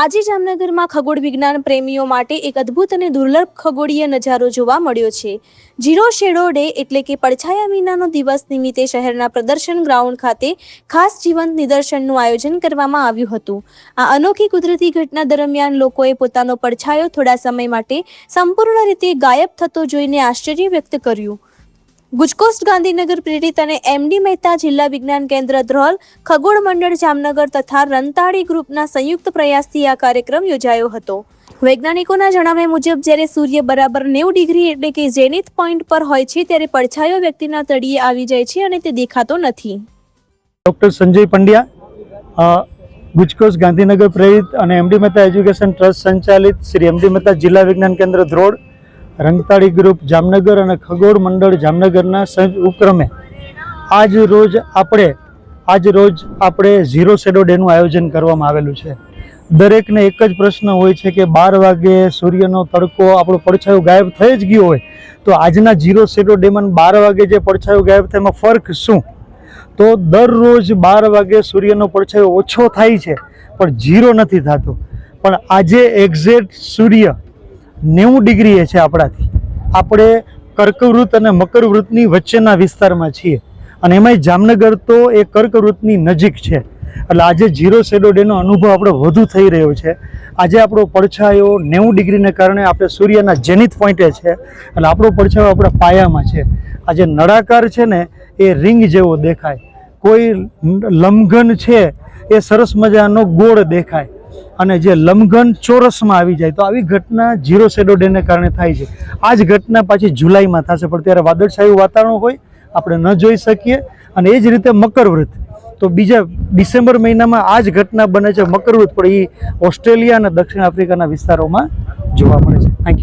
આજે જામનગરમાં ખગોળ વિજ્ઞાન પ્રેમીઓ માટે એક અદ્ભુત અને દુર્લભ ખગોળીય નજારો જોવા મળ્યો છે। ઝીરો શેડો ડે એટલે કે પડછાયા વિનાનો દિવસ નિમિત્તે શહેરના પ્રદર્શન ગ્રાઉન્ડ ખાતે ખાસ જીવંત નિદર્શનનું આયોજન કરવામાં આવ્યું હતું। આ અનોખી કુદરતી ઘટના દરમિયાન લોકોએ પોતાનો પડછાયો થોડા સમય માટે સંપૂર્ણ રીતે ગાયબ થતો જોઈને આશ્ચર્ય વ્યક્ત કર્યું। ગુજકોસ્ટ ગાંધીનગર પ્રેરિત અને એમડી મહેતા જિલ્લા વિજ્ઞાન કેન્દ્ર ધ્રોલ, ખગોળ મંડળ જામનગર તથા રનતાળી ગ્રુપના સંયુક્ત પ્રયાસથી આ કાર્યક્રમ યોજાયો હતો। વૈજ્ઞાનિકોના જણાવ્યા મુજબ જ્યારે સૂર્ય બરાબર 90 ડિગ્રી એટલે કે ઝેનિથ પોઈન્ટ પર હોય છે ત્યારે પડછાયો વ્યક્તિના તળિયે આવી જાય છે અને તે દેખાતો નથી। ડૉક્ટર સંજય પંડ્યા, ગુજકોસ્ટ ગાંધીનગર પ્રેરિત અને એમડી મહેતા એજ્યુકેશન ટ્રસ્ટ સંચાલિત શ્રી એમડી મહેતા જિલ્લા વિજ્ઞાન કેન્દ્ર ધ્રોળ, રંગતાળી ગ્રુપ જામનગર અને ખગોળ મંડળ જામનગરના સંયુક્ત ઉપક્રમે આજ રોજ આપણે ઝીરો શેડો ડેનું આયોજન કરવામાં આવેલું છે। દરેકને એક જ પ્રશ્ન હોય છે કે 12 વાગે સૂર્યનો તડકો આપણો પડછાયો ગાયબ થઈ જ ગયો હોય તો આજના ઝીરો શેડો ડેમાં 12 વાગે જે પડછાયો ગાયબ થાય એમાં ફરક શું? તો દરરોજ 12 વાગે સૂર્યનો પડછાયો ઓછો થાય છે પણ ઝીરો નથી થતો। પણ આજે એક્ઝેક્ટ સૂર્ય 90 ડિગ્રીએ છે આપણાથી। આપણે કર્કવૃત અને મકરવૃતની વચ્ચેના વિસ્તારમાં છીએ અને એમાંય જામનગર તો એ કર્કવૃતની નજીક છે, એટલે આજે ઝીરો શેડો ડેનો અનુભવ આપણો વધુ થઈ રહ્યો છે। આજે આપણો પડછાયો 90 ડિગ્રીને કારણે આપણે સૂર્યના જેનિથ પોઈન્ટે છે, એટલે આપણો પડછાયો આપણા પાયામાં છે। આ જે નળાકાર છે ને એ રિંગ જેવો દેખાય, કોઈ લંબઘન છે એ સરસ મજાનો ગોળ દેખાય અને જે લંબઘન ચોરસમાં આવી જાય તો આવી ઘટના ઝીરો શેડો ડેને કારણે થાય છે। આ જ ઘટના પાછી જુલાઈમાં થશે પણ ત્યારે વાદળછાયું વાતાવરણ હોય, આપણે ન જોઈ શકીએ। અને એ જ રીતે મકરવૃત તો બીજા ડિસેમ્બર મહિનામાં આ જ ઘટના બને છે મકરવૃત, પણ એ ઓસ્ટ્રેલિયા અને દક્ષિણ આફ્રિકાના વિસ્તારોમાં જોવા મળે છે। Thank you.